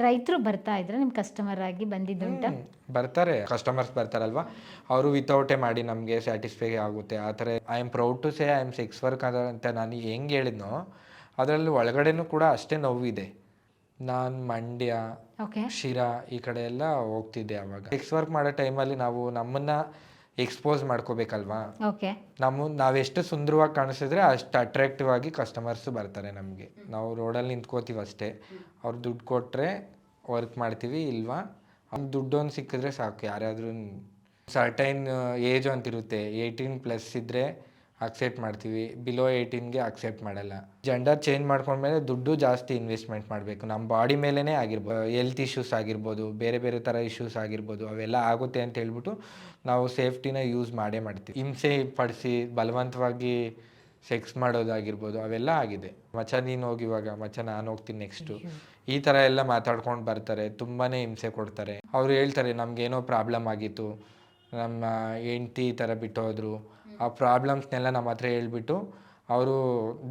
ರೈತರು ಬರ್ತಾ ಇದ್ರೆ ನಿಮ್ಮ ಕಸ್ಟಮರ್ ಆಗಿ ಬಂದಿದ್ದುಂಟಾ? ಬರ್ತಾರೆ, ಕಸ್ಟಮರ್ಸ್ ಬರ್ತಾರಲ್ವಾ, ಅವರು ವಿತೌಟೇ ಮಾಡಿ ನಮಗೆ ಸ್ಯಾಟಿಸ್ಫೈ ಆಗುತ್ತೆ ಆ ಥರ. I am proud to say I am sex work ಅಂತ ನಾನು ಹೆಂಗೆ ಹೇಳಿದ್ನೋ ಅದರಲ್ಲಿ ಒಳಗಡೆನೂ ಕೂಡ ಅಷ್ಟೇ ನೋವಿದೆ. ನಾನು ಮಂಡ್ಯ, ಓಕೆ. ಶಿರಾ ಈ ಕಡೆ ಎಲ್ಲ ಹೋಗ್ತಿದ್ದೆ ಅವಾಗ. ಸೆಕ್ಸ್ ವರ್ಕ್ ಮಾಡೋ ಟೈಮಲ್ಲಿ ನಾವು ನಮ್ಮನ್ನು ಎಕ್ಸ್ಪೋಸ್ ಮಾಡ್ಕೋಬೇಕಲ್ವಾ. ಓಕೆ. ನಾವೆಷ್ಟು ಸುಂದರವಾಗಿ ಕಾಣಿಸಿದ್ರೆ ಅಷ್ಟು ಅಟ್ರಾಕ್ಟಿವ್ ಆಗಿ ಕಸ್ಟಮರ್ಸು ಬರ್ತಾರೆ ನಮಗೆ. ನಾವು ರೋಡಲ್ಲಿ ನಿಂತ್ಕೋತೀವಿ ಅಷ್ಟೇ, ಅವ್ರು ದುಡ್ಡು ಕೊಟ್ಟರೆ ವರ್ಕ್ ಮಾಡ್ತೀವಿ, ಇಲ್ವಾ ಅವ್ನು ದುಡ್ಡೊಂದು ಸಿಕ್ಕಿದ್ರೆ ಸಾಕು. ಯಾರಾದ್ರೂ ಸರ್ಟೈನ್ ಏಜ್ ಅಂತಿರುತ್ತೆ, 18+ ಇದ್ದರೆ ಅಕ್ಸೆಪ್ಟ್ ಮಾಡ್ತೀವಿ, ಬಿಲೋ 18ಗೆ ಅಕ್ಸೆಪ್ಟ್ ಮಾಡಲ್ಲ. ಜೆಂಡರ್ ಚೇಂಜ್ ಮಾಡ್ಕೊಂಡ್ಮೇಲೆ ದುಡ್ಡು ಜಾಸ್ತಿ ಇನ್ವೆಸ್ಟ್ಮೆಂಟ್ ಮಾಡಬೇಕು. ನಮ್ಮ ಬಾಡಿ ಮೇಲೇ ಆಗಿರ್ಬೋದು, ಹೆಲ್ತ್ ಇಶ್ಯೂಸ್ ಆಗಿರ್ಬೋದು, ಬೇರೆ ಬೇರೆ ಥರ ಇಶ್ಯೂಸ್ ಆಗಿರ್ಬೋದು, ಅವೆಲ್ಲ ಆಗುತ್ತೆ ಅಂತ ಹೇಳ್ಬಿಟ್ಟು ನಾವು ಸೇಫ್ಟಿನ ಯೂಸ್ ಮಾಡ್ತೀವಿ. ಹಿಂಸೆ ಪಡಿಸಿ ಬಲವಂತವಾಗಿ ಸೆಕ್ಸ್ ಮಾಡೋದಾಗಿರ್ಬೋದು ಅವೆಲ್ಲ ಆಗಿದೆ. ಮಚ್ಚ ನೀನು ಹೋಗಿ ಇವಾಗ, ಮಚ್ಚ ನಾನು ಹೋಗ್ತೀನಿ ನೆಕ್ಸ್ಟು, ಈ ಥರ ಎಲ್ಲ ಮಾತಾಡ್ಕೊಂಡು ಬರ್ತಾರೆ. ತುಂಬಾ ಹಿಂಸೆ ಕೊಡ್ತಾರೆ. ಅವರು ಹೇಳ್ತಾರೆ ನಮಗೇನೋ ಪ್ರಾಬ್ಲಮ್ ಆಗಿತ್ತು, ನಮ್ಮ ಹೆಂಡ್ತಿ ಈ ಥರ ಬಿಟ್ಟು ಹೋದರು, ಆ ಪ್ರಾಬ್ಲಮ್ಸ್ನೆಲ್ಲ ನಮ್ಮ ಹತ್ರ ಹೇಳ್ಬಿಟ್ಟು ಅವರು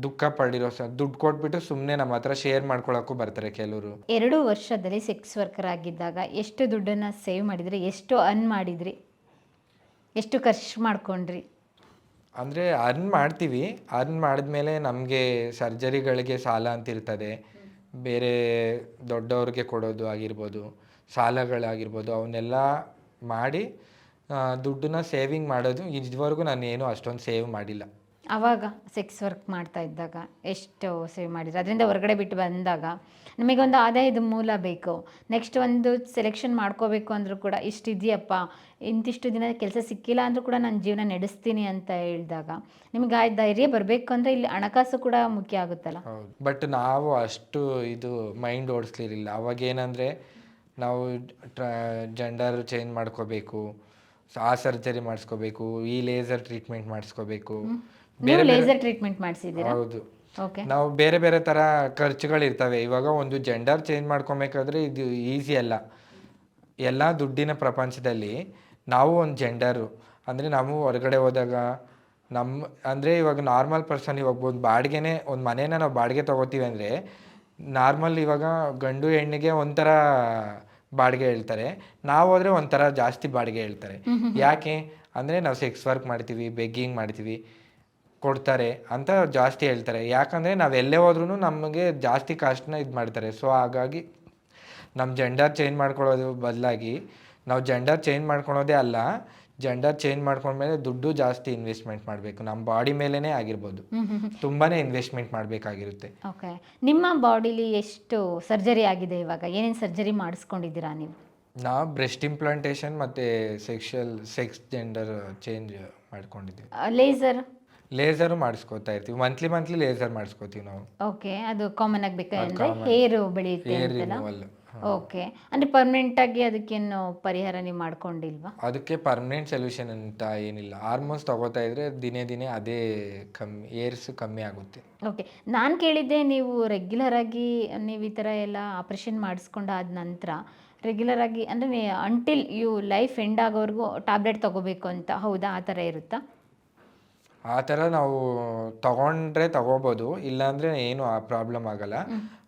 ದುಃಖ ಪಡಿರೋ ದುಡ್ಡು ಕೊಟ್ಬಿಟ್ಟು ಸುಮ್ಮನೆ ನಮ್ಮ ಹತ್ರ ಶೇರ್ ಮಾಡ್ಕೊಳಕ್ಕೂ ಬರ್ತಾರೆ ಕೆಲವರು. 2 ವರ್ಷದಲ್ಲಿ ಸೆಕ್ಸ್ ವರ್ಕರ್ ಆಗಿದ್ದಾಗ ಎಷ್ಟು ದುಡ್ಡನ್ನು ಸೇವ್ ಮಾಡಿದ್ರಿ? ಎಷ್ಟು ಅರ್ನ್ ಮಾಡಿದ್ರಿ? ಎಷ್ಟು ಖರ್ಚು ಮಾಡ್ಕೊಂಡ್ರಿ? ಅಂದರೆ ಅರ್ನ್ ಮಾಡ್ತೀವಿ, ಅರ್ನ್ ಮಾಡಿದ್ಮೇಲೆ ನಮಗೆ ಸರ್ಜರಿಗಳಿಗೆ ಸಾಲ ಅಂತಿರ್ತದೆ, ಬೇರೆ ದೊಡ್ಡವ್ರಿಗೆ ಕೊಡೋದು ಆಗಿರ್ಬೋದು, ಸಾಲಗಳಾಗಿರ್ಬೋದು, ಅವನ್ನೆಲ್ಲ ಮಾಡಿ ದುಡ್ಡನ್ನ ಸೇವಿಂಗ್ ಮಾಡೋದು. ಇದುವರೆಗೂ ನಾನು ಏನು ಅಷ್ಟೊಂದು ಸೇವ್ ಮಾಡಿಲ್ಲ. ಆವಾಗ ಸೆಕ್ಸ್ ವರ್ಕ್ ಮಾಡ್ತಾ ಇದ್ದಾಗ ಎಷ್ಟು ಸೇವ್ ಮಾಡಿದ್ರಿ? ಅದರಿಂದ ಹೊರಗಡೆ ಬಿಟ್ಟು ಬಂದಾಗ ನಮಗೊಂದು ಆದಾಯದ ಮೂಲ ಬೇಕು, ನೆಕ್ಸ್ಟ್ ಒಂದು ಸೆಲೆಕ್ಷನ್ ಮಾಡ್ಕೋಬೇಕು ಅಂದರೂ ಕೂಡ ಇಷ್ಟಿದೆಯಪ್ಪ, ಇಂತಿಷ್ಟು ದಿನ ಕೆಲಸ ಸಿಕ್ಕಿಲ್ಲ ಅಂದರೂ ಕೂಡ ನಾನು ಜೀವನ ನಡೆಸ್ತೀನಿ ಅಂತ ಹೇಳಿದಾಗ ನಿಮಗೆ ಆ ಧೈರ್ಯ ಬರಬೇಕು ಅಂದರೆ ಇಲ್ಲಿ ಹಣಕಾಸು ಕೂಡ ಮುಖ್ಯ ಆಗುತ್ತಲ್ಲ. ಹೌದು, ಬಟ್ ನಾವು ಅಷ್ಟು ಇದು ಮೈಂಡ್ ಓಡಿಸ್ಲಿರಲಿಲ್ಲ. ಅವಾಗೇನೆಂದರೆ ನಾವು ಜೆಂಡರ್ ಚೇಂಜ್ ಮಾಡ್ಕೋಬೇಕು, ಆ ಸರ್ಜರಿ ಮಾಡಿಸ್ಕೋಬೇಕು, ಈ ಲೇಸರ್ ಟ್ರೀಟ್ಮೆಂಟ್ ಮಾಡಿಸ್ಕೋಬೇಕು. ಲೇಸರ್ ಟ್ರೀಟ್ಮೆಂಟ್ ಮಾಡಿಸಿದ್ದೀರಾ? ಹೌದು. ಓಕೆ. ನಾವು ಬೇರೆ ಬೇರೆ ಥರ ಖರ್ಚುಗಳಿರ್ತವೆ. ಇವಾಗ ಒಂದು ಜೆಂಡರ್ ಚೇಂಜ್ ಮಾಡ್ಕೊಬೇಕಾದ್ರೆ ಇದು ಈಸಿ ಅಲ್ಲ. ಎಲ್ಲ ದುಡ್ಡಿನ ಪ್ರಪಂಚದಲ್ಲಿ ನಾವು ಒಂದು ಜೆಂಡರು ಅಂದರೆ ನಾವು ಹೊರಗಡೆ ಹೋದಾಗ ಅಂದರೆ ಇವಾಗ ನಾರ್ಮಲ್ ಪರ್ಸನ್, ಇವಾಗ ಒಂದು ಬಾಡಿಗೆನೇ, ಒಂದು ಮನೇನ ನಾವು ಬಾಡಿಗೆ ತೊಗೋತೀವಿ ಅಂದರೆ ನಾರ್ಮಲ್ ಇವಾಗ ಗಂಡು ಹೆಣ್ಣಿಗೆ ಒಂಥರ ಬಾಡಿಗೆ ಹೇಳ್ತಾರೆ, ನಾವು ಹೋದರೆ ಒಂಥರ ಜಾಸ್ತಿ ಬಾಡಿಗೆ ಹೇಳ್ತಾರೆ. ಯಾಕೆ ಅಂದರೆ ನಾವು ಸೆಕ್ಸ್ ವರ್ಕ್ ಮಾಡ್ತೀವಿ, ಬೆಗ್ಗಿಂಗ್ ಮಾಡ್ತೀವಿ, ಕೊಡ್ತಾರೆ ಅಂತ ಜಾಸ್ತಿ ಹೇಳ್ತಾರೆ. ಯಾಕಂದರೆ ನಾವು ಎಲ್ಲೇ ಹೋದ್ರೂ ನಮಗೆ ಜಾಸ್ತಿ ಕಾಸ್ಟ್ನ ಇದು ಮಾಡ್ತಾರೆ. ಸೊ ಹಾಗಾಗಿ ನಮ್ಮ ಜೆಂಡರ್ ಚೇಂಜ್ ಮಾಡ್ಕೊಳ್ಳೋದು ಬದಲಾಗಿ ನಾವು ಜೆಂಡರ್ ಚೇಂಜ್ ಮಾಡ್ಕೊಳೋದೇ ಅಲ್ಲ, ಜೆಂಡರ್ ಚೇಂಜ್ ಮಾಡ್ಕೊಂಡ್ಮೇಲೆ ದುಡ್ಡು ಜಾಸ್ತಿ ಇನ್ವೆಸ್ಟ್ಮೆಂಟ್ ಮಾಡಬೇಕು. ನಮ್ಮ ಬಾಡಿ ಮೇಲೇ ಆಗಿರ್ಬೋದು, ತುಂಬಾ ಇನ್ವೆಸ್ಟ್ಮೆಂಟ್ ಮಾಡಬೇಕಾಗಿರುತ್ತೆ. ಓಕೆ. ನಿಮ್ಮ ಬಾಡಿಲಿ ಎಷ್ಟು ಸರ್ಜರಿ ಆಗಿದೆ ಇವಾಗ? ಏನೇನು ಸರ್ಜರಿ ಮಾಡಿಸ್ಕೊಂಡಿದ್ದೀರಾ ನೀವು? ನಾವು ಬ್ರೆಸ್ಟ್ ಇಂಪ್ಲಾಂಟೇಷನ್ ಮತ್ತು ಸೆಕ್ಸ್ ಜೆಂಡರ್ ಚೇಂಜ್ ಮಾಡ್ಕೊಂಡಿದ್ದೀವಿ. ಲೇಸರು ಮಾಡಿಸ್ಕೋತಾ ಇರ್ತೀವಿ, ಮಂತ್ಲಿ ಲೇಸರ್ ಮಾಡಿಸ್ಕೋತೀವಿ ನಾವು. ಓಕೆ. ಅದು ಕಾಮನ್ ಆಗಿ ಬೇಕಾದ್ರೆ ಹೇರ್ ಬೆಳೆಯುತ್ತೆ ಅಂತಲ್ಲ? ರಿಮೂವಲ್. ಓಕೆ. ಅಂದರೆ ಪರ್ಮನೆಂಟ್ ಆಗಿ ಅದಕ್ಕೇನು ಪರಿಹಾರ ನೀವು ಮಾಡ್ಕೊಂಡಿಲ್ವಾ? ಅದಕ್ಕೆ ಪರ್ಮನೆಂಟ್ ಸೊಲ್ಯೂಷನ್ ಅಂತ ಏನಿಲ್ಲ. ಹಾರ್ಮೋನ್ಸ್ ತಗೋತಾ ಇದ್ರೆ ದಿನೇ ದಿನೇ ಅದೇ ಏರ್ಸ್ ಕಮ್ಮಿ ಆಗುತ್ತೆ. ಓಕೆ. ನಾನು ಕೇಳಿದ್ದೆ ನೀವು ರೆಗ್ಯುಲರ್ ಆಗಿ ನೀವು ಈ ಥರ ಎಲ್ಲ ಆಪ್ರೇಷನ್ ಮಾಡಿಸ್ಕೊಂಡಾದ ನಂತರ ರೆಗ್ಯುಲರ್ ಆಗಿ ಅಂದರೆ ಅಂಟಿಲ್ ಯು ಲೈಫ್ ಎಂಡ್ ಆಗೋವರೆಗೂ ಟ್ಯಾಬ್ಲೆಟ್ ತಗೋಬೇಕು ಅಂತ, ಹೌದಾ? ಆ ಥರ ಇರುತ್ತಾ? ಆ ಥರ ನಾವು ತಗೊಂಡ್ರೆ ತಗೋಬೋದು, ಇಲ್ಲಾಂದರೆ ಏನು ಆ ಪ್ರಾಬ್ಲಮ್ ಆಗಲ್ಲ.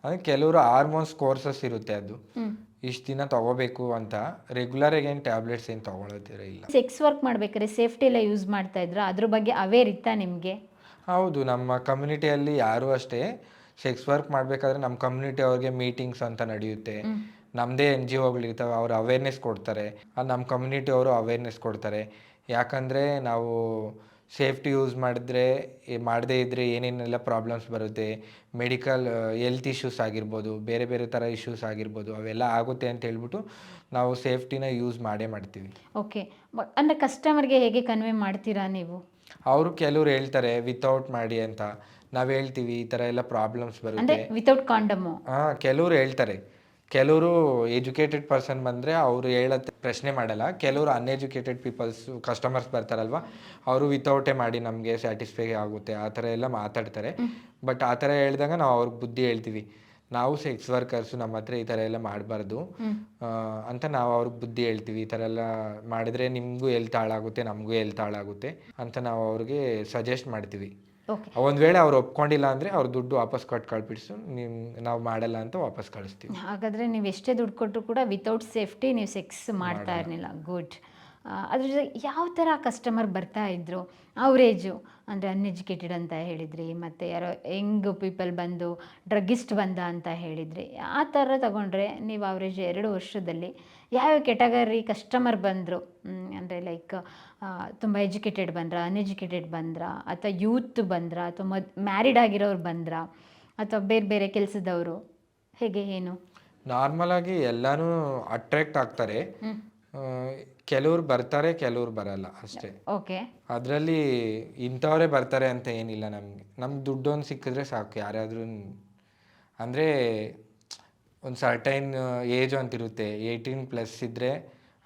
ಅಂದರೆ ಕೆಲವರು ಹಾರ್ಮೋನ್ಸ್ ಕೋರ್ಸಸ್ ಇರುತ್ತೆ, ಅದು ಇಷ್ಟು ದಿನ ತಗೋಬೇಕು ಅಂತ. ರೆಗ್ಯುಲರಾಗಿ ಏನು ಟ್ಯಾಬ್ಲೆಟ್ಸ್ ಏನು ತಗೊಳ್ಳೋದಿರ ಇಲ್ಲ. ಸೆಕ್ಸ್ ವರ್ಕ್ ಮಾಡ್ಬೇಕಾದ್ರೆ ಸೇಫ್ಟಿ ಎಲ್ಲ ಯೂಸ್ ಮಾಡ್ತಾ ಇದ್ರ? ಅದ್ರ ಬಗ್ಗೆ ಅವೇರ್ ಇತ್ತಾ ನಿಮಗೆ? ಹೌದು, ನಮ್ಮ ಕಮ್ಯುನಿಟಿಯಲ್ಲಿ ಯಾರೂ ಅಷ್ಟೇ ಸೆಕ್ಸ್ ವರ್ಕ್ ಮಾಡಬೇಕಾದ್ರೆ ನಮ್ಮ ಕಮ್ಯುನಿಟಿ ಅವ್ರಿಗೆ ಮೀಟಿಂಗ್ಸ್ ಅಂತ ನಡೆಯುತ್ತೆ. ನಮ್ಮದೇ NGOಗಳಿರ್ತವೆ, ಅವರು ಅವೇರ್ನೆಸ್ ಕೊಡ್ತಾರೆ. ನಮ್ಮ ಕಮ್ಯುನಿಟಿ ಅವರು ಅವೇರ್ನೆಸ್ ಕೊಡ್ತಾರೆ. ಯಾಕಂದರೆ ನಾವು ಸೇಫ್ಟಿ ಯೂಸ್ ಮಾಡದೇ ಇದ್ದರೆ ಏನೇನೆಲ್ಲ ಪ್ರಾಬ್ಲಮ್ಸ್ ಬರುತ್ತೆ, ಮೆಡಿಕಲ್ ಹೆಲ್ತ್ ಇಶ್ಯೂಸ್ ಆಗಿರ್ಬೋದು, ಬೇರೆ ಬೇರೆ ಥರ ಇಶ್ಯೂಸ್ ಆಗಿರ್ಬೋದು, ಅವೆಲ್ಲ ಆಗುತ್ತೆ ಅಂತ ಹೇಳ್ಬಿಟ್ಟು ನಾವು ಸೇಫ್ಟಿನ ಯೂಸ್ ಮಾಡ್ತೀವಿ. ಓಕೆ. ಅಂದರೆ ಕಸ್ಟಮರ್ಗೆ ಹೇಗೆ ಕನ್ವೆ ಮಾಡ್ತೀರಾ ನೀವು? ಅವರು ಕೆಲವ್ರು ಹೇಳ್ತಾರೆ ವಿತೌಟ್ ಮಾಡಿ ಅಂತ, ನಾವು ಹೇಳ್ತೀವಿ ಈ ಥರ ಎಲ್ಲ ಪ್ರಾಬ್ಲಮ್ಸ್ ಬರುತ್ತೆ ವಿತೌಟ್ ಕಾಂಡಮು. ಕೆಲವರು ಹೇಳ್ತಾರೆ. ಕೆಲವರು ಎಜುಕೇಟೆಡ್ ಪರ್ಸನ್ ಬಂದರೆ ಅವರು ಹೇಳತ್ತೆ, ಪ್ರಶ್ನೆ ಮಾಡಲ್ಲ. ಕೆಲವರು ಅನ್ಎಜುಕೇಟೆಡ್ ಕಸ್ಟಮರ್ಸ್ ಬರ್ತಾರಲ್ವ, ಅವರು ವಿತೌಟೇ ಮಾಡಿ ನಮಗೆ ಸ್ಯಾಟಿಸ್ಫೈ ಆಗುತ್ತೆ ಆ ಥರ ಎಲ್ಲ ಮಾತಾಡ್ತಾರೆ. ಬಟ್ ಆ ಥರ ಹೇಳಿದಾಗ ನಾವು ಅವ್ರಿಗೆ ಬುದ್ಧಿ ಹೇಳ್ತೀವಿ, ನಾವು ಸೆಕ್ಸ್ ವರ್ಕರ್ಸು, ನಮ್ಮ ಹತ್ರ ಈ ಥರ ಎಲ್ಲ ಮಾಡಬಾರ್ದು ಅಂತ ನಾವು ಅವ್ರಿಗೆ ಬುದ್ಧಿ ಹೇಳ್ತೀವಿ. ಈ ಥರ ಎಲ್ಲ ಮಾಡಿದ್ರೆ ನಿಮಗೂ ಹೆಲ್ತ್ ಹಾಳಾಗುತ್ತೆ, ನಮಗೂ ಹೆಲ್ತ್ ಹಾಳಾಗುತ್ತೆ ಅಂತ ನಾವು ಅವ್ರಿಗೆ ಸಜೆಸ್ಟ್ ಮಾಡ್ತೀವಿ. ಓಕೆ. ಒಂದು ವೇಳೆ ಅವ್ರು ಒಪ್ಕೊಂಡಿಲ್ಲ ಅಂದರೆ ಅವ್ರ ದುಡ್ಡು ವಾಪಸ್ ಕೊಟ್ಟು ಕಳ್ಬಿಡಿಸು, ನಾವು ಮಾಡಲ್ಲ ಅಂತ ವಾಪಸ್ ಕಳಿಸ್ತೀವಿ. ಹಾಗಾದರೆ ನೀವು ಎಷ್ಟೇ ದುಡ್ಡು ಕೊಟ್ಟರು ಕೂಡ ವಿತೌಟ್ ಸೇಫ್ಟಿ ನೀವು ಸೆಕ್ಸ್ ಮಾಡ್ತಾ ಇರಲಿಲ್ಲ. ಗುಡ್. ಅದ್ರ ಜೊತೆ ಯಾವ ಥರ ಕಸ್ಟಮರ್ ಬರ್ತಾ ಇದ್ರು? ಅವರೇಜು ಅಂದರೆ ಅನ್ಎಜುಕೇಟೆಡ್ ಅಂತ ಹೇಳಿದ್ರಿ, ಮತ್ತು ಯಾರೋ ಯಂಗ್ ಪೀಪಲ್ ಬಂದು ಡ್ರಗ್ಗಿಸ್ಟ್ ಬಂದ ಅಂತ ಹೇಳಿದ್ರಿ. ಆ ಥರ ತಗೊಂಡ್ರೆ ನೀವು ಅವರೇಜ್ 2 ವರ್ಷದಲ್ಲಿ ಯಾವ್ಯಾವ ಕೆಟಗರಿ ಕಸ್ಟಮರ್ ಬಂದರು? ಅಂದರೆ ಲೈಕ್ ತುಂಬ ಎಜುಕೇಟೆಡ್ ಬಂದ್ರಾ, ಅನ್ಎಜುಕೇಟೆಡ್ ಬಂದ್ರಾ, ಅಥವಾ ಯೂತ್ ಬಂದ್ರಾ, ಅಥವಾ ಮ್ಯಾರಿಡ್ ಆಗಿರೋರು ಬಂದ್ರಾ, ಅಥವಾ ಬೇರೆ ಬೇರೆ ಕೆಲಸದವರು, ಹೇಗೆ ಏನು? ನಾರ್ಮಲಾಗಿ ಎಲ್ಲನೂ ಅಟ್ರಾಕ್ಟ್ ಆಗ್ತಾರೆ. ಕೆಲವ್ರು ಬರ್ತಾರೆ, ಕೆಲವ್ರು ಬರಲ್ಲ ಅಷ್ಟೇ. ಓಕೆ. ಅದರಲ್ಲಿ ಇಂಥವರೇ ಬರ್ತಾರೆ ಅಂತ ಏನಿಲ್ಲ. ನಮ್ಮ ದುಡ್ಡೊಂದು ಸಿಕ್ಕಿದ್ರೆ ಸಾಕು ಯಾರಾದ್ರೂ. ಅಂದರೆ ಒಂದು ಸರ್ಟೈನ್ ಏಜ್ ಅಂತಿರುತ್ತೆ, 18+ ಇದ್ದರೆ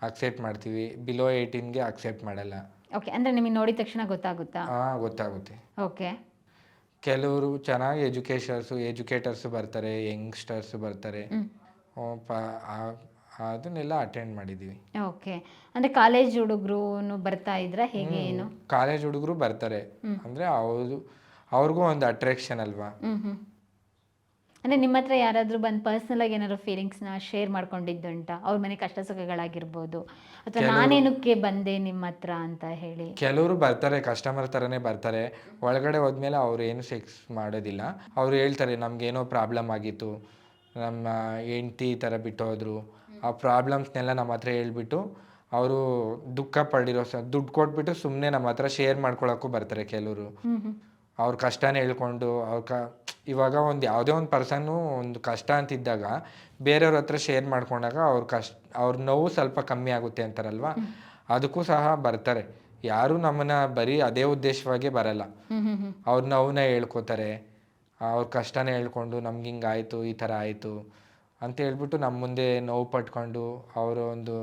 ಅಕ್ಸೆಪ್ಟ್ ಮಾಡ್ತೀವಿ, ಬಿಲೋ 18ಗೆ ಅಕ್ಸೆಪ್ಟ್ ಮಾಡಲ್ಲ. ಓಕೆ. ಅಂದರೆ ನಿಮಗೆ ನೋಡಿದ ತಕ್ಷಣ ಗೊತ್ತಾಗುತ್ತಾ? ಹಾಂ, ಗೊತ್ತಾಗುತ್ತೆ. ಓಕೆ. ಕೆಲವರು ಚೆನ್ನಾಗಿ ಎಜುಕೇಟರ್ಸು ಬರ್ತಾರೆ, ಯಂಗ್ಸ್ಟರ್ಸು ಬರ್ತಾರೆ. ಅದನ್ನೆಲ್ಲ ಅಟೆಂಡ್ ಮಾಡಿದ್ದೀವಿ. ಓಕೆ. ಅಂದರೆ ಕಾಲೇಜ್ ಹುಡುಗರು ಬರ್ತಾ ಇದ್ರಾ, ಹೇಗೆ ಏನು? ಕಾಲೇಜ್ ಹುಡುಗರು ಬರ್ತಾರೆ. ಅಂದರೆ ಅವ್ರಿಗೂ ಒಂದು ಅಟ್ರಾಕ್ಷನ್ ಅಲ್ವಾ. ಅಂದರೆ ನಿಮ್ಮ ಹತ್ರ ಯಾರಾದರೂ ಬಂದು ಪರ್ಸ್ನಲಾಗಿ ಏನಾದ್ರು ಫೀಲಿಂಗ್ಸ್ನ ಶೇರ್ ಮಾಡ್ಕೊಂಡಿದ್ದುಂಟಾ? ಅವ್ರ ಮನೆ ಕಷ್ಟ ಸುಖಗಳಾಗಿರ್ಬೋದು, ಅಥವಾ ನಾನೇನಕ್ಕೆ ಬಂದೆ ನಿಮ್ಮ ಹತ್ರ ಅಂತ ಹೇಳಿ? ಕೆಲವರು ಬರ್ತಾರೆ, ಕಸ್ಟಮರ್ ಥರನೇ ಬರ್ತಾರೆ. ಒಳಗಡೆ ಹೋದ್ಮೇಲೆ ಅವ್ರು ಏನು ಸೆಕ್ಸ್ ಮಾಡೋದಿಲ್ಲ. ಅವ್ರು ಹೇಳ್ತಾರೆ ನಮಗೇನೋ ಪ್ರಾಬ್ಲಮ್ ಆಗಿತ್ತು, ನಮ್ಮ ಹೆಂಡ್ತಿ ಈ ಥರ ಬಿಟ್ಟು ಹೋದ್ರು. ಆ ಪ್ರಾಬ್ಲಮ್ಸ್ನೆಲ್ಲ ನಮ್ಮ ಹತ್ರ ಹೇಳ್ಬಿಟ್ಟು ಅವರು ದುಃಖ ಪಡಿರೋ ದುಡ್ಡು ಕೊಟ್ಬಿಟ್ಟು ಸುಮ್ಮನೆ ನಮ್ಮ ಹತ್ರ ಶೇರ್ ಮಾಡ್ಕೊಳಕ್ಕೂ ಬರ್ತಾರೆ ಕೆಲವರು. ಅವ್ರ ಕಷ್ಟನೇ ಹೇಳ್ಕೊಂಡು ಇವಾಗ ಒಂದು ಯಾವುದೇ ಒಂದು ಪರ್ಸನ್ನು ಒಂದು ಕಷ್ಟ ಅಂತಿದ್ದಾಗ ಬೇರೆಯವ್ರ ಹತ್ರ ಶೇರ್ ಮಾಡ್ಕೊಂಡಾಗ ಅವ್ರ ನೋವು ಸ್ವಲ್ಪ ಕಮ್ಮಿ ಆಗುತ್ತೆ ಅಂತಾರಲ್ವ, ಅದಕ್ಕೂ ಸಹ ಬರ್ತಾರೆ. ಯಾರು ನಮ್ಮನ್ನ ಬರೀ ಅದೇ ಉದ್ದೇಶವಾಗೇ ಬರಲ್ಲ. ಅವ್ರ ನೋವನ್ನ ಹೇಳ್ಕೊತಾರೆ, ಅವ್ರ ಕಷ್ಟನೇ ಹೇಳ್ಕೊಂಡು ನಮ್ಗೆ ಹಿಂಗಾಯಿತು, ಈ ಥರ ಆಯಿತು ಅಂತ ಹೇಳ್ಬಿಟ್ಟು ನಮ್ಮ ಮುಂದೆ ನೋವು ಪಟ್ಕೊಂಡು ಅವರ ಒಂದು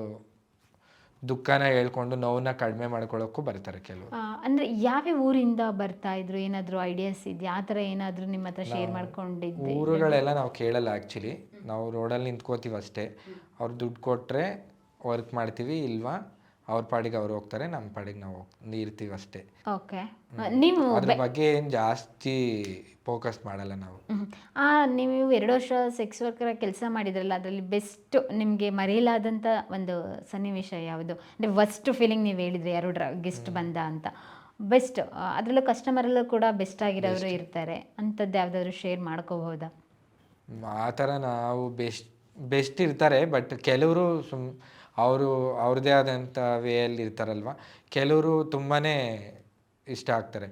ದುಃಖನ ಹೇಳ್ಕೊಂಡು ನೋವನ್ನ ಕಡಿಮೆ ಮಾಡ್ಕೊಳ್ಳೋಕ್ಕೂ ಬರ್ತಾರೆ ಕೆಲವರು. ಅಂದರೆ ಯಾವ್ಯಾವ ಊರಿಂದ ಬರ್ತಾ ಇದ್ರು? ಏನಾದರೂ ಐಡಿಯಾಸ್ ಇದೆಯಾ? ಆ ಥರ ಏನಾದರೂ ನಿಮ್ಮ ಹತ್ರ ಶೇರ್ ಮಾಡ್ಕೊಂಡಿದ್ದೆ? ಊರುಗಳೆಲ್ಲ ನಾವು ಕೇಳಲ್ಲ ಆ್ಯಕ್ಚುಲಿ. ನಾವು ರೋಡಲ್ಲಿ ನಿಂತ್ಕೋತೀವಿ ಅಷ್ಟೇ. ಅವ್ರು ದುಡ್ಡು ಕೊಟ್ಟರೆ ವರ್ಕ್ ಮಾಡ್ತೀವಿ, ಇಲ್ವಾ ಅವ್ರ ಪಾಡಿಗೆ ಅವ್ರು ಹೋಗ್ತಾರೆ, ನಮ್ಮ ಪಾಡಿಗೆ ನಾವು ಇರ್ತೀವಿ ಅಷ್ಟೇ. ಓಕೆ. ನೀವು ಅದ್ರ ಬಗ್ಗೆ ಏನು ಜಾಸ್ತಿ ಫೋಕಸ್ ಮಾಡಲ್ಲ ನಾವು. ನೀವು 2 ವರ್ಷ ಸೆಕ್ಸ್ ವರ್ಕರ್ ಕೆಲಸ ಮಾಡಿದ್ರಲ್ಲ, ಅದರಲ್ಲಿ ಬೆಸ್ಟ್ ನಿಮಗೆ ಮರೆಯಲಾದಂಥ ಒಂದು ಸನ್ನಿವೇಶ ಯಾವುದು? ಅಂದರೆ ಫಸ್ಟ್ ಫೀಲಿಂಗ್ ನೀವು ಹೇಳಿದ್ರಿ ಯಾರು ಡ್ರಗ್ಗಿಸ್ಟ್ ಬಂದ ಅಂತ. ಬೆಸ್ಟ್, ಅದರಲ್ಲೂ ಕಸ್ಟಮರಲ್ಲೂ ಕೂಡ ಬೆಸ್ಟ್ ಆಗಿರೋರು ಇರ್ತಾರೆ, ಅಂಥದ್ದು ಯಾವುದಾದ್ರು ಶೇರ್ ಮಾಡ್ಕೋಬಹುದಾ? ಆ ಥರ ನಾವು ಬೆಸ್ಟ್ ಇರ್ತಾರೆ, ಬಟ್ ಕೆಲವರು ಅವ್ರದ್ದೇ ಆದಂಥ ವೇಯಲ್ಲಿ ಇರ್ತಾರಲ್ವ. ಕೆಲವರು ತುಂಬಾ ಇಷ್ಟ ಆಗ್ತಾರೆ,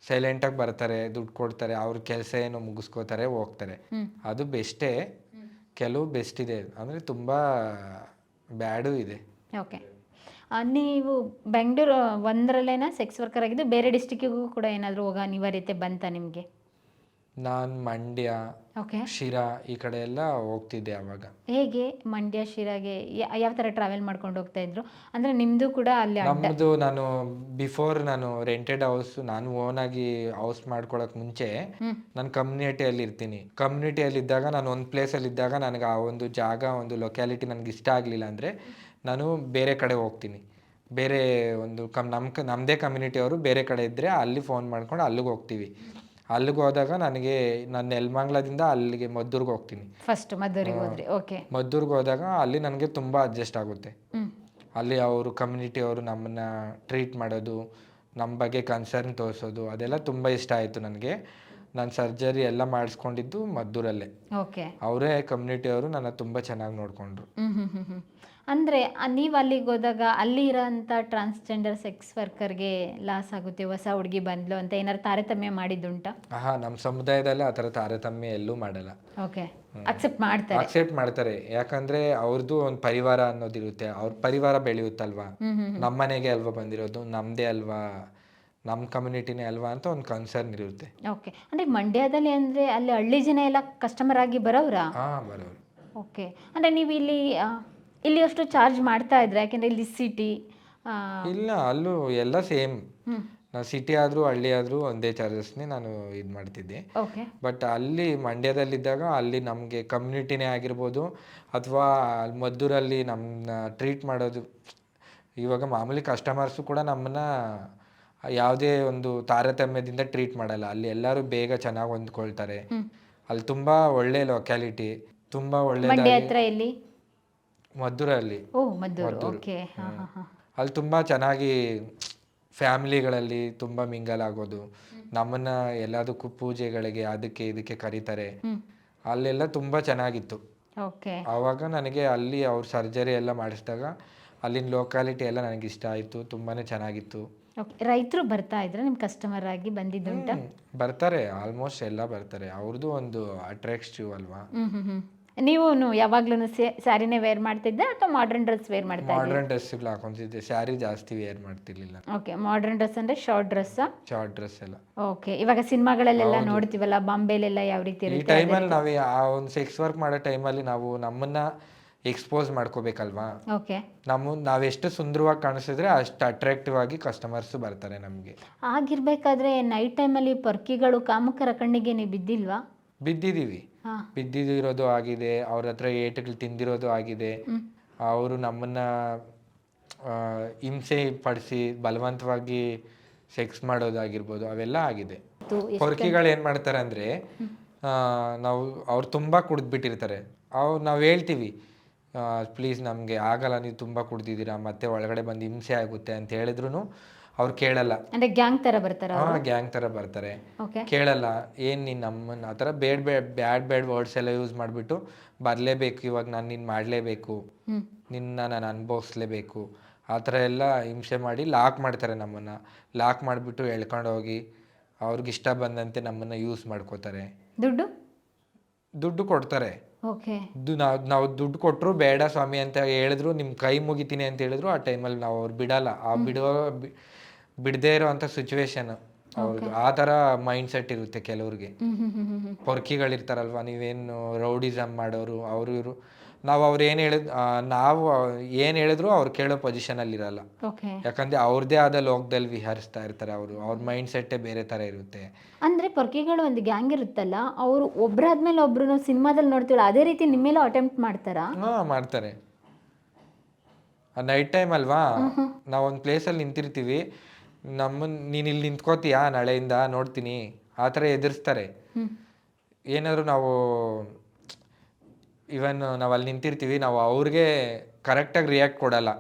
ಸೈಲೆಂಟಾಗಿ ಬರ್ತಾರೆ, ದುಡ್ಡು ಕೊಡ್ತಾರೆ, ಅವ್ರ ಕೆಲಸ ಏನು ಮುಗಿಸ್ಕೋತಾರೆ, ಹೋಗ್ತಾರೆ. ಅದು ಬೆಸ್ಟೇ. ಕೆಲವು ಬೆಸ್ಟ್ ಇದೆ, ಅಂದರೆ ತುಂಬ ಬ್ಯಾಡು ಇದೆ. ಓಕೆ. ನೀವು ಬೆಂಗಳೂರು ಒಂದರಲ್ಲೇನಾ ಸೆಕ್ಸ್ ವರ್ಕರ್ ಆಗಿದ್ದು, ಬೇರೆ ಡಿಸ್ಟಿಕ್ಕಿಗೂ ಕೂಡ ಏನಾದರೂ ಹೋಗೋ ಅನಿವಾರ್ಯತೆ ಬಂತಾ ನಿಮಗೆ? ನಾನು ಮಂಡ್ಯ, ಓಕೆ, ಶಿರಾ ಈ ಕಡೆ ಎಲ್ಲ ಹೋಗ್ತಿದ್ದೆ ಆವಾಗ. ಹೇಗೆ ಮಂಡ್ಯ ಶಿರಾಗೆ ಯಾವ ಥರ ಟ್ರಾವೆಲ್ ಮಾಡ್ಕೊಂಡು ಹೋಗ್ತಾ ಇದ್ರು? ಅಂದರೆ ನಿಮ್ಮದು ಕೂಡ ಅಲ್ಲಿ ನಮ್ಮದು ಬಿಫೋರ್ ನಾನು ರೆಂಟೆಡ್ ಹೌಸ್, ನಾನು ಓನಾಗಿ ಹೌಸ್ ಮಾಡ್ಕೊಳಕ್ಕೆ ಮುಂಚೆ ನಾನು ಕಮ್ಯುನಿಟಿಯಲ್ಲಿ ಇರ್ತೀನಿ. ಕಮ್ಯುನಿಟಿಯಲ್ಲಿ ಇದ್ದಾಗ ನಾನು ಒಂದು ಪ್ಲೇಸಲ್ಲಿ ಇದ್ದಾಗ ನನಗೆ ಆ ಒಂದು ಜಾಗ, ಒಂದು ಲೊಕ್ಯಾಲಿಟಿ ನನಗೆ ಇಷ್ಟ ಆಗಲಿಲ್ಲ ಅಂದರೆ ನಾನು ಬೇರೆ ಕಡೆ ಹೋಗ್ತೀನಿ. ಬೇರೆ ಒಂದು ನಮ್ಮದೇ ಕಮ್ಯುನಿಟಿಯವರು ಬೇರೆ ಕಡೆ ಇದ್ದರೆ ಅಲ್ಲಿ ಫೋನ್ ಮಾಡ್ಕೊಂಡು ಅಲ್ಲಿಗೆ ಹೋಗ್ತೀವಿ. ಅಲ್ಲಿಗೆ ಹೋದಾಗ ನಾನು ನೆಲಮಂಗಲದಿಂದ ಅಲ್ಲಿಗೆ ಮದ್ದೂರ್ಗೆ ಹೋಗ್ತೀನಿ. ಫಸ್ಟ್ ಮದ್ದೂರಿಗೆ ಹೋದ್ರಿ? ಓಕೆ. ಮದ್ದೂರ್ಗೆ ಹೋದಾಗ ಅಲ್ಲಿ ನನಗೆ ತುಂಬ ಅಡ್ಜಸ್ಟ್ ಆಗುತ್ತೆ. ಅಲ್ಲಿ ಅವರು ಕಮ್ಯುನಿಟಿಯವರು ನಮ್ಮನ್ನು ಟ್ರೀಟ್ ಮಾಡೋದು, ನಮ್ಮ ಬಗ್ಗೆ ಕನ್ಸರ್ನ್ ತೋರಿಸೋದು, ಅದೆಲ್ಲ ತುಂಬ ಇಷ್ಟ ಆಯಿತು ನನಗೆ. ನಾನು ಸರ್ಜರಿ ಎಲ್ಲ ಮಾಡಿಸ್ಕೊಂಡಿದ್ದು ಮದ್ದೂರಲ್ಲೇ. ಓಕೆ. ಅವರೇ ಕಮ್ಯುನಿಟಿಯವರು ನನ್ನ ತುಂಬ ಚೆನ್ನಾಗಿ ನೋಡಿಕೊಂಡ್ರು. ಅಂದರೆ ನೀವು ಅಲ್ಲಿಗೆ ಹೋದಾಗ ಅಲ್ಲಿ ಇರೋಂಥ ಟ್ರಾನ್ಸ್ಜೆಂಡರ್ ಸೆಕ್ಸ್ ವರ್ಕರ್ಗೆ ಲಾಸ್ ಆಗುತ್ತೆ, ಹೊಸ ಹುಡುಗಿ ಬಂದ್ಲು ಅಂತ ಏನಾರು ತಾರತಮ್ಯ ಮಾಡಿದ್ದುಂಟಾ? ನಮ್ಮ ಸಮುದಾಯದಲ್ಲಿ ಆ ಥರ ತಾರತಮ್ಯ ಎಲ್ಲೂ ಮಾಡಲ್ಲ. ಓಕೆ. ಅಕ್ಸೆಪ್ಟ್ ಮಾಡ್ತಾರೆ. ಯಾಕಂದ್ರೆ ಅವ್ರದ್ದು ಒಂದು ಪರಿವಾರ ಅನ್ನೋದಿರುತ್ತೆ, ಅವ್ರ ಪರಿವಾರ ಬೆಳೆಯುತ್ತಲ್ವಾ. ನಮ್ಮ ಮನೆಗೆ ಅಲ್ವಾ ಬಂದಿರೋದು, ನಮ್ಮದೇ ಅಲ್ವಾ, ನಮ್ಮ ಕಮ್ಯುನಿಟಿನೇ ಅಲ್ವಾ ಅಂತ ಒಂದು ಕನ್ಸರ್ನ್ ಇರುತ್ತೆ. ಓಕೆ. ಅಂದರೆ ಮಂಡ್ಯದಲ್ಲಿ ಅಂದರೆ ಅಲ್ಲಿ ಹಳ್ಳಿ ಜನ ಎಲ್ಲ ಕಸ್ಟಮರ್ ಆಗಿ ಬರೋವ್ರಾ? ಬರೋರು. ಓಕೆ. ಅಂದರೆ ನೀವು ಇಲ್ಲಿ ಅಷ್ಟು ಚಾರ್ಜ್ ಮಾಡ್ತಾ ಇದ್ರೆ? ಯಾಕೆಂದರೆ ಇಲ್ಲಿ ಸಿಟಿ ಇಲ್ಲ, ಅಲ್ಲೂ ಎಲ್ಲ ಸೇಮ್. ನಾವು ಸಿಟಿ ಆದರೂ ಹಳ್ಳಿ ಆದರೂ ಒಂದೇ ಚಾರ್ಜಸ್ನೇ ನಾನು ಇದು ಮಾಡ್ತಿದ್ದೆ. ಓಕೆ. ಬಟ್ ಅಲ್ಲಿ ಮಂಡ್ಯದಲ್ಲಿದ್ದಾಗ ಅಲ್ಲಿ ನಮಗೆ ಕಮ್ಯುನಿಟಿನೇ ಆಗಿರ್ಬೋದು, ಅಥವಾ ಮದ್ದೂರಲ್ಲಿ ನಮ್ಮನ್ನ ಟ್ರೀಟ್ ಮಾಡೋದು, ಇವಾಗ ಮಾಮೂಲಿ ಕಸ್ಟಮರ್ಸು ಕೂಡ ನಮ್ಮನ್ನ ಯಾವುದೇ ಒಂದು ತಾರತಮ್ಯದಿಂದ ಟ್ರೀಟ್ ಮಾಡಲ್ಲ. ಅಲ್ಲಿ ಎಲ್ಲರೂ ಬೇಗ ಚೆನ್ನಾಗಿ ಹೊಂದ್ಕೊಳ್ತಾರೆ. ಅಲ್ಲಿ ತುಂಬ ಒಳ್ಳೆ ಲೊಕ್ಯಾಲಿಟಿ, ತುಂಬ ಮಂಡ್ಯ ಒಳ್ಳೆಯದಾಗಿ. ಹತ್ರ ಎಲ್ಲಿ? ಮದ್ದೂರಲ್ಲಿ. ಓ, ಮದ್ದೂರು. ಮದ್ದೂರು. ಓಕೆ. ಹಾಂ ಹಾಂ ಹಾಂ. ಅಲ್ಲಿ ತುಂಬ ಚೆನ್ನಾಗಿ ಫ್ಯಾಮಿಲಿಗಳಲ್ಲಿ ತುಂಬ ಮಿಂಗಲ್ ಆಗೋದು. ನಮ್ಮನ್ನು ಎಲ್ಲದಕ್ಕೂ ಪೂಜೆಗಳಿಗೆ ಅದಕ್ಕೆ ಇದಕ್ಕೆ ಕರೀತಾರೆ. ಅಲ್ಲೆಲ್ಲ ತುಂಬ ಚೆನ್ನಾಗಿತ್ತು. ಓಕೆ. ಆವಾಗ ನನಗೆ ಅಲ್ಲಿ ಅವ್ರ ಸರ್ಜರಿ ಎಲ್ಲ ಮಾಡಿಸಿದಾಗ ಅಲ್ಲಿನ ಲೋಕಾಲಿಟಿ ಎಲ್ಲ ನನಗೆ ಇಷ್ಟ ಆಯಿತು. ತುಂಬಾ ಚೆನ್ನಾಗಿತ್ತು. ಓಕೆ. ರೈತರು ಬರ್ತಾ ಇದ್ರೆ ನಿಮ್ಮ ಕಸ್ಟಮರ್ ಆಗಿ ಬಂದಿದ್ದುಂಟಾ? ಬರ್ತಾರೆ, ಆಲ್ಮೋಸ್ಟ್ ಎಲ್ಲ ಬರ್ತಾರೆ. ಅವ್ರದ್ದು ಒಂದು ಅಟ್ರಾಕ್ಟಿವ್ ಅಲ್ವಾ. ನೀವು ಯಾವಾಗ್ಲೂ ಸ್ಯಾರಿನೇ ವೇರ್ ಮಾಡ್ತಿದ್ದೆ ಅಥವಾ ಮಾಡರ್ನ್ ಡ್ರೆಸ್ ವೇರ್ ಮಾಡ್ತಾ ಇದ್ದೆ? ಮಾಡರ್ನ್ ಡ್ರೆಸ್ಗಳು ಹಾಕೊಂತಿದ್ದೆ, ಸ್ಯಾರಿ ಜಾಸ್ತಿ ವೇರ್ ಮಾಡ್ತಿರ್ಲಿಲ್ಲ. ಓಕೆ. ಮಾಡರ್ನ್ ಡ್ರೆಸ್ ಅಂದ್ರೆ ಶಾರ್ಟ್ ಡ್ರೆಸ್ಸಾ? ಶಾರ್ಟ್ ಡ್ರೆಸ್ ಎಲ್ಲ. ಓಕೆ. ಇವಾಗ ಸಿನಿಮಾಗಳಲ್ಲೆಲ್ಲ ನೋಡ್ತೀವಲ್ಲ, ಬಾಂಬೆಲೆಲ್ಲ ಯಾವ ರೀತಿ ಈ ಇರುತ್ತೆ? ಟೈಮಲ್ಲಿ ನಾವು ಆ ಒಂದು ಸೆಕ್ಸ್ ವರ್ಕ್ ಮಾಡೋ ಟೈಮಲ್ಲಿ ನಾವು ನಮ್ಮನ್ನ ಎಕ್ಸ್ಪೋಸ್ ಮಾಡ್ಕೋಬೇಕಲ್ವಾ. ಓಕೆ. ನಾವೆಷ್ಟು ಸುಂದರವಾಗಿ ಕಾಣಿಸಿದ್ರೆ ಅಷ್ಟು ಅಟ್ರಾಕ್ಟಿವ್ ಆಗಿ ಕಸ್ಟಮರ್ಸ್ ಬರ್ತಾರೆ ನಮಗೆ. ಆಗಿರ್ಬೇಕಾದ್ರೆ ನೈಟ್ ಟೈಮಲ್ಲಿ ಪರ್ಕಿಗಳು ಕಾಮುಕರ ಕಣ್ಣಿಗೆ ನೀವು ಬಿದ್ದಿಲ್ವಾ? ಬಿದ್ದಿದ್ದೀವಿ. ಹಾಂ. ಬಿದ್ದಿರೋದು ಆಗಿದೆ, ಅವ್ರ ಹತ್ರ ಏಟುಗಳು ತಿಂದಿರೋದು ಆಗಿದೆ. ಅವರು ನಮ್ಮನ್ನ ಹಿಂಸೆ ಪಡಿಸಿ ಬಲವಂತವಾಗಿ ಸೆಕ್ಸ್ ಮಾಡೋದಾಗಿರ್ಬೋದು, ಅವೆಲ್ಲ ಆಗಿದೆ. ಪೊರ್ಕಿಗಳು ಏನು ಮಾಡ್ತಾರೆ ಅಂದರೆ, ನಾವು ಅವ್ರು ತುಂಬ ಕುಡಿದ್ಬಿಟ್ಟಿರ್ತಾರೆ. ನಾವು ಹೇಳ್ತೀವಿ, ಪ್ಲೀಸ್ ನಮಗೆ ಆಗಲ್ಲ, ನೀವು ತುಂಬ ಕುಡ್ದಿದ್ದೀರಾ, ಮತ್ತೆ ಒಳಗಡೆ ಬಂದು ಹಿಂಸೆ ಆಗುತ್ತೆ ಅಂತ ಹೇಳಿದ್ರು ಅವ್ರು ಕೇಳಲ್ಲ. ಅಂದ್ರೆ ಗ್ಯಾಂಗ್ ತರ ಬರ್ತಾರ? ಗ್ಯಾಂಗ್ ಥರ ಬರ್ತಾರೆ. ಓಕೆ. ಕೇಳಲ್ಲ. ಏನು ನೀನು ನಮ್ಮನ್ನು ಆ ಥರ ಬ್ಯಾಡ್ ವರ್ಡ್ಸ್ ಎಲ್ಲ ಯೂಸ್ ಮಾಡಿಬಿಟ್ಟು ಬರಲೇಬೇಕು, ಇವಾಗ ನಾನು ನಿನ್ನ ಮಾಡಲೇಬೇಕು, ನಿನ್ನ ನಾನು ಅನುಭವಿಸ್ಲೇಬೇಕು, ಆ ಥರ ಎಲ್ಲ ಹಿಂಸೆ ಮಾಡಿ ಲಾಕ್ ಮಾಡ್ತಾರೆ ನಮ್ಮನ್ನು. ಲಾಕ್ ಮಾಡಿಬಿಟ್ಟು ಎಳ್ಕೊಂಡು ಹೋಗಿ ಅವ್ರಿಗಿಷ್ಟ ಬಂದಂತೆ ನಮ್ಮನ್ನು ಯೂಸ್ ಮಾಡ್ಕೋತಾರೆ. ದುಡ್ಡು ಕೊಡ್ತಾರೆ. ಓಕೆ. ನಾವು ದುಡ್ಡು ಕೊಟ್ಟರು ಬೇಡ ಸ್ವಾಮಿ ಅಂತ ಹೇಳಿದ್ರು, ನಿಮ್ಮ ಕೈ ಮುಗಿತೀನಿ ಅಂತ ಹೇಳಿದ್ರು, ಆ ಟೈಮಲ್ಲಿ ನಾವು ಅವ್ರು ಬಿಡಲ್ಲ. ಬಿಡದೇ ಇರೋವಂಥ ಸಿಚುವೇಶನ್ ಅವ್ರದ್ದು. ಆ ಥರ ಮೈಂಡ್ ಸೆಟ್ ಇರುತ್ತೆ ಕೆಲವ್ರಿಗೆ. ಪೊರ್ಕಿಗಳಿರ್ತಾರಲ್ವ, ನೀವೇನು ರೌಡಿಸಮ್ ಮಾಡೋರು ಅವರು ಇವರು, ನಾವು ಏನು ಹೇಳಿದ್ರು ಅವ್ರು ಕೇಳೋ ಪೊಸಿಷನಲ್ಲಿ ಇರಲ್ಲ. ಯಾಕಂದರೆ ಅವ್ರದ್ದೇ ಆದ ಲೋಕದಲ್ಲಿ ವಿಹರಿಸ್ತಾ ಇರ್ತಾರೆ. ಅವ್ರ ಮೈಂಡ್ ಸೆಟ್ಟೇ ಬೇರೆ ಥರ ಇರುತ್ತೆ. ಅಂದರೆ ಪೊರ್ಕಿಗಳು ಒಂದು ಗ್ಯಾಂಗ್ ಇರುತ್ತಲ್ಲ, ಅವರು ಒಬ್ಬರಾದ್ಮೇಲೆ ಒಬ್ರು ಸಿನಿಮಾದಲ್ಲಿ ನೋಡ್ತೀವಲ್ಲ, ಅದೇ ರೀತಿ ನಿಮ್ಮೇಲೆ ಅಟೆಂಪ್ಟ್ ಮಾಡ್ತಾರಾ? ಮಾಡ್ತಾರೆ. ನೈಟ್ ಟೈಮ್ ಅಲ್ವಾ, ನಾವೊಂದು ಪ್ಲೇಸಲ್ಲಿ ನಿಂತಿರ್ತೀವಿ, ನೀನು ಇಲ್ಲಿ ನಿಂತ್ಕೋತೀಯಾ, ನಾಳೆಯಿಂದ ನೋಡ್ತೀನಿ, ಆ ಥರ ಎದುರಿಸ್ತಾರೆ. ಏನಾದರೂ ನಾವು ನಾವು ಅಲ್ಲಿ ನಿಂತಿರ್ತೀವಿ, ನಾವು ಅವ್ರಿಗೆ ಕರೆಕ್ಟಾಗಿ ರಿಯಾಕ್ಟ್ ಕೊಡಲ್ಲ,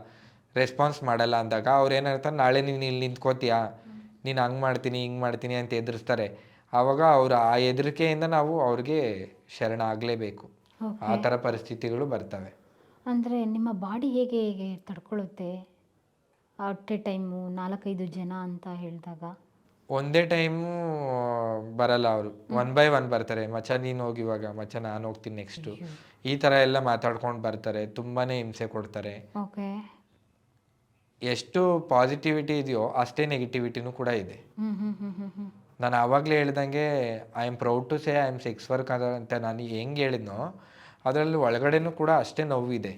ರೆಸ್ಪಾನ್ಸ್ ಮಾಡಲ್ಲ ಅಂದಾಗ ಅವ್ರು ಏನಾಗ್ತಾರೆ, ನಾಳೆ ನೀನು ಇಲ್ಲಿ ನಿಂತ್ಕೋತೀಯಾ, ನೀನು ಹಂಗೆ ಮಾಡ್ತೀನಿ ಹಿಂಗೆ ಮಾಡ್ತೀನಿ ಅಂತ ಎದುರಿಸ್ತಾರೆ. ಆವಾಗ ಅವರು ಆ ಹೆದರಿಕೆಯಿಂದ ನಾವು ಅವ್ರಿಗೆ ಶರಣ ಆಗಲೇಬೇಕು. ಆ ಥರ ಪರಿಸ್ಥಿತಿಗಳು ಬರ್ತವೆ. ಅಂದರೆ ನಿಮ್ಮ ಬಾಡಿ ಹೇಗೆ ಹೇಗೆ ತಡ್ಕೊಳ್ಳುತ್ತೆ ಅಟ್ ಎ ಟೈಮು 4-5 ಜನ ಅಂತ ಹೇಳಿದಾಗ? ಒಂದೇ ಟೈಮು ಬರಲ್ಲ ಅವರು, 1 by 1 ಬರ್ತಾರೆ. ಮಚ್ಚ ನೀನು ಹೋಗಿ, ಇವಾಗ ಮಚ್ಚ ನಾನು ಹೋಗ್ತೀನಿ ನೆಕ್ಸ್ಟು, ಈ ಥರ ಎಲ್ಲ ಮಾತಾಡ್ಕೊಂಡು ಬರ್ತಾರೆ. ತುಂಬಾ ಹಿಂಸೆ ಕೊಡ್ತಾರೆ. ಓಕೆ. ಎಷ್ಟು ಪಾಸಿಟಿವಿಟಿ ಇದೆಯೋ ಅಷ್ಟೇ ನೆಗೆಟಿವಿಟಿನೂ ಕೂಡ ಇದೆ. ನಾನು ಆವಾಗಲೇ ಹೇಳ್ದಂಗೆ I am proud to say I am sex work ಅಂತ ನಾನು ಹೆಂಗೆ ಹೇಳಿದ್ನೋ, ಅದರಲ್ಲಿ ಒಳಗಡೆನೂ ಕೂಡ ಅಷ್ಟೇ ನೋವಿದೆ.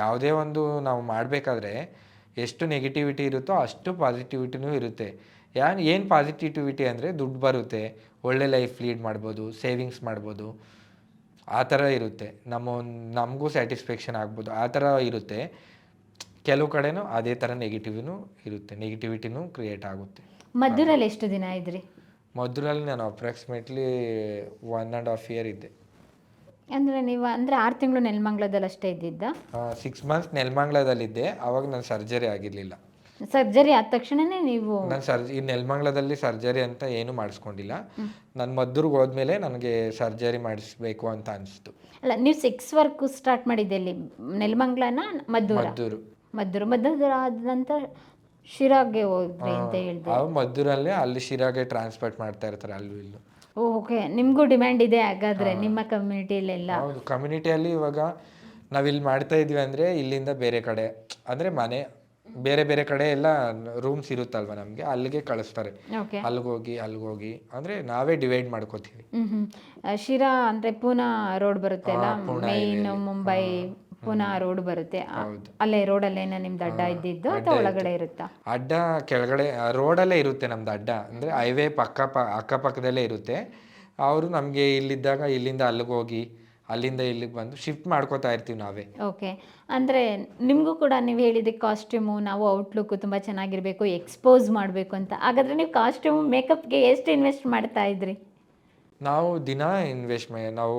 ಯಾವುದೇ ಒಂದು ನಾವು ಮಾಡಬೇಕಾದ್ರೆ ಎಷ್ಟು ನೆಗೆಟಿವಿಟಿ ಇರುತ್ತೋ ಅಷ್ಟು ಪಾಸಿಟಿವಿಟಿನೂ ಇರುತ್ತೆ. ಏನು ಪಾಸಿಟಿವಿಟಿ ಅಂದರೆ ದುಡ್ಡು ಬರುತ್ತೆ, ಒಳ್ಳೆ ಲೈಫ್ ಲೀಡ್ ಮಾಡ್ಬೋದು, ಸೇವಿಂಗ್ಸ್ ಮಾಡ್ಬೋದು, ಆ ಥರ ಇರುತ್ತೆ. ನಮಗೂ ಸ್ಯಾಟಿಸ್ಫ್ಯಾಕ್ಷನ್ ಆಗ್ಬೋದು, ಆ ಥರ ಇರುತ್ತೆ. ಕೆಲವು ಕಡೆನೂ ಅದೇ ಥರ ನೆಗೆಟಿವಿಟಿನೂ ಕ್ರಿಯೇಟ್ ಆಗುತ್ತೆ. ಮದ್ದೂರಲ್ಲಿ ಎಷ್ಟು ದಿನ ಇದ್ರಿ? ಮದ್ದೂರಲ್ಲಿ ನಾನು ಅಪ್ರಾಕ್ಸಿಮೇಟ್ಲಿ 1.5 year ಇದ್ದೆ. ಅಂದರೆ ನೀವು 6 ತಿಂಗಳು ನೆಲಮಂಗಲದಲ್ಲಿ ಅಷ್ಟೇ ಇದ್ದಿದ್ದ? 6 months ನೆಲಮಂಗಲದಲ್ಲಿದ್ದೆ. ಆವಾಗ ನಾನು ಸರ್ಜರಿ ಆಗಿರಲಿಲ್ಲ. ಸರ್ಜರಿ ಆದ ತಕ್ಷಣನೇ ನೀವು? ನಾನು ಈ ನೆಲಮಂಗಲದಲ್ಲಿ ಸರ್ಜರಿ ಅಂತ ಏನೂ ಮಾಡಿಸ್ಕೊಂಡಿಲ್ಲ. ನಾನು ಮದ್ದೂರಿಗೆ ಹೋದ್ಮೇಲೆ ನನಗೆ ಸರ್ಜರಿ ಮಾಡಿಸ್ಬೇಕು ಅಂತ ಅನಿಸ್ತು. ಅಲ್ಲ, ನೀವು ಸೆಕ್ಸ್ ವರ್ಕ್ ಸ್ಟಾರ್ಟ್ ಮಾಡಿದ್ದೆಲ್ಲಿ? ನೆಲಮಂಗಲನ ಮದ್ದೂರು? ಮದ್ದೂರು ಆದ ನಂತರ ಶಿರಾಗೆ ಹೋಗ್ರಿ ಅಂತ ಹೇಳಿದೆ. ಮದ್ದೂರಲ್ಲೇ ಅಲ್ಲಿ ಶಿರಾಗೆ ಟ್ರಾನ್ಸ್ಪೋರ್ಟ್ ಮಾಡ್ತಾ ಇರ್ತಾರೆ ಅಲ್ಲೂ ಇಲ್ಲೂ. ಓಕೆ. ನಿಮಗೂ ಡಿಮ್ಯಾಂಡ್ ಇದೆ ಹಾಗಾದರೆ ನಿಮ್ಮ ಕಮ್ಯುನಿಟಿಯಲ್ಲೆಲ್ಲ? ಹೌದು, ಕಮ್ಯುನಿಟಿಯಲ್ಲಿ ಇವಾಗ ನಾವಿಲ್ಲಿ ಮಾಡ್ತಾ ಇದ್ವಿ ಅಂದರೆ ಇಲ್ಲಿಂದ ಬೇರೆ ಕಡೆ, ಅಂದರೆ ಬೇರೆ ಬೇರೆ ಕಡೆ ಎಲ್ಲ ರೂಮ್ಸ್ ಇರುತ್ತಲ್ವ ನಮಗೆ, ಅಲ್ಲಿಗೆ ಕಳಿಸ್ತಾರೆ. ಅಲ್ಲಿಗೋಗಿ ಅಂದರೆ ನಾವೇ ಡಿವೈಡ್ ಮಾಡ್ಕೋತೀವಿ. ಶಿರಾ ಅಂದರೆ ಪೂನಾ ರೋಡ್ ಬರುತ್ತೆ ಅಲ್ಲ, ಮೇನ್ ಮುಂಬೈ ಪೂನಾ ರೋಡ್ ಬರುತ್ತೆ, ಅಲ್ಲೇ ರೋಡಲ್ಲೇನ ನಿಮ್ದು ಅಡ್ಡ ಇದ್ದಿದ್ದು ಅಥವಾ ಒಳಗಡೆ ಇರುತ್ತಾ? ಅಡ್ಡ ಕೆಳಗಡೆ ರೋಡಲ್ಲೇ ಇರುತ್ತೆ ನಮ್ದು ಅಡ್ಡ, ಅಂದರೆ ಹೈವೇ ಅಕ್ಕಪಕ್ಕದಲ್ಲೇ ಇರುತ್ತೆ. ಅವರು ನಮಗೆ ಇಲ್ಲಿದ್ದಾಗ ಇಲ್ಲಿಂದ ಅಲ್ಲಿಗೋಗಿ ಅಲ್ಲಿಂದ ಇಲ್ಲಿಗೆ ಬಂದು ಶಿಫ್ಟ್ ಮಾಡ್ಕೋತಾ ಇರ್ತೀವಿ ನಾವೇ. ಓಕೆ. ಅಂದರೆ ನಿಮಗೂ ಕೂಡ ನೀವು ಹೇಳಿದ್ದು ಕಾಸ್ಟ್ಯೂಮು ನಾವು ಔಟ್ಲುಕ್ಕು ತುಂಬ ಚೆನ್ನಾಗಿರಬೇಕು, ಎಕ್ಸ್ಪೋಸ್ ಮಾಡಬೇಕು ಅಂತ. ಹಾಗಾದರೆ ನೀವು ಕಾಸ್ಟ್ಯೂಮು, ಮೇಕಪ್ಗೆ ಎಷ್ಟು ಇನ್ವೆಸ್ಟ್ ಮಾಡ್ತಾ ಇದ್ರಿ? ನಾವು ದಿನ ನಾವು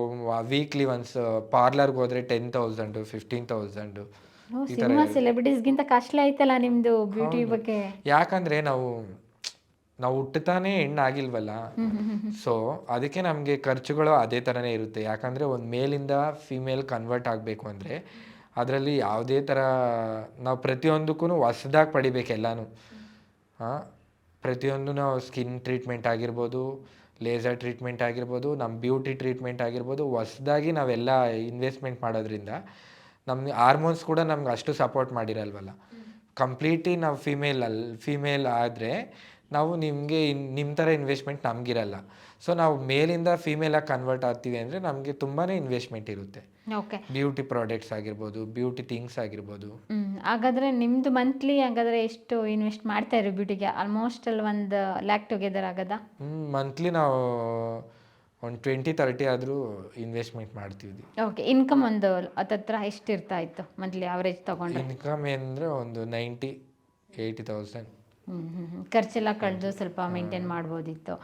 ವೀಕ್ಲಿ ಒನ್ಸ್ ಪಾರ್ಲರ್ಗೆ ಹೋದರೆ 10,000 15,000 ಈ ಥರ ಸಿನಿಮಾ ಸೆಲೆಬ್ರಿಟೀಸ್ಗಿಂತ ಕಾಸ್ಟ್ಲಿ ಆಯ್ತಲ್ಲ ನಿಮ್ಮದು ಬ್ಯೂಟಿ ಬಗ್ಗೆ. ಯಾಕಂದರೆ ನಾವು ಹುಟ್ಟುತ್ತಾನೆ ಹೆಣ್ಣಾಗಿಲ್ವಲ್ಲ, ಸೊ ಅದಕ್ಕೆ ನಮಗೆ ಖರ್ಚುಗಳು ಅದೇ ಥರನೇ ಇರುತ್ತೆ. ಯಾಕಂದರೆ ಒಂದು ಮೇಲಿಂದ ಫಿಮೇಲ್ ಕನ್ವರ್ಟ್ ಆಗಬೇಕು ಅಂದರೆ ಅದರಲ್ಲಿ ಯಾವುದೇ ಥರ ನಾವು ಪ್ರತಿಯೊಂದಕ್ಕೂ ಹೊಸ್ದಾಗಿ ಪಡಿಬೇಕು ಎಲ್ಲನೂ. ಪ್ರತಿಯೊಂದು ನಾವು ಸ್ಕಿನ್ ಟ್ರೀಟ್ಮೆಂಟ್ ಆಗಿರ್ಬೋದು, ಲೇಸರ್ ಟ್ರೀಟ್ಮೆಂಟ್ ಆಗಿರ್ಬೋದು, ನಮ್ಮ ಬ್ಯೂಟಿ ಟ್ರೀಟ್ಮೆಂಟ್ ಆಗಿರ್ಬೋದು, ಹೊಸ್ದಾಗಿ ನಾವೆಲ್ಲ ಇನ್ವೆಸ್ಟ್ಮೆಂಟ್ ಮಾಡೋದ್ರಿಂದ ನಮ್ಮ ಹಾರ್ಮೋನ್ಸ್ ಕೂಡ ನಮ್ಗೆ ಅಷ್ಟು ಸಪೋರ್ಟ್ ಮಾಡಿರಲ್ವಲ್ಲ. ಕಂಪ್ಲೀಟ್ಲಿ ನಾವು ಫೀಮೇಲ್ ಆದರೆ ನಾವು ನಿಮ್ಮ ಥರ ಇನ್ವೆಸ್ಟ್ಮೆಂಟ್ ನಮಗಿರಲ್ಲ. ಸೊ ನಾವು ಮೇಲಿಂದ ಫೀಮೇಲಾಗಿ ಕನ್ವರ್ಟ್ ಆಗ್ತೀವಿ ಅಂದರೆ ನಮಗೆ ತುಂಬಾ ಇನ್ವೆಸ್ಟ್ಮೆಂಟ್ ಇರುತ್ತೆ. ಓಕೆ. ಬ್ಯೂಟಿ ಪ್ರಾಡಕ್ಟ್ಸ್ ಆಗಿರ್ಬೋದು, ಬ್ಯೂಟಿ ಥಿಂಗ್ಸ್ ಆಗಿರ್ಬೋದು. ಹಾಗಾದರೆ ನಿಮ್ಮದು ಮಂತ್ಲಿ ಹಾಗಾದರೆ ಎಷ್ಟು ಇನ್ವೆಸ್ಟ್ ಮಾಡ್ತಾ ಇರೋ ಬ್ಯೂಟಿಗೆ? ಆಲ್ಮೋಸ್ಟ್ ಅಲ್ಲಿ 1,00,000 ಟುಗೆದರ್ ಆಗದಾ? ಮಂತ್ಲಿ ನಾವು ಒಂದು 20-30 ಆದರೂ ಇನ್ವೆಸ್ಟ್ಮೆಂಟ್ ಮಾಡ್ತೀವಿ. ಓಕೆ. ಇನ್ಕಮ್ ಒಂದು ಹತ್ತತ್ರ ಎಷ್ಟು ಇರ್ತಾ ಇತ್ತು ಮಂತ್ಲಿ ಅವರೇಜ್ ತೊಗೊಂಡ್ರೆ? ಇನ್ಕಮ್ ಏನಂದರೆ ಒಂದು 90,000-80,000. ಖರ್ಚೆಲ್ಲ ಕಳೆದು ಸ್ವಲ್ಪ ಮೇಂಟೈನ್ ಮಾಡ್ಬೋದಿತ್ತು.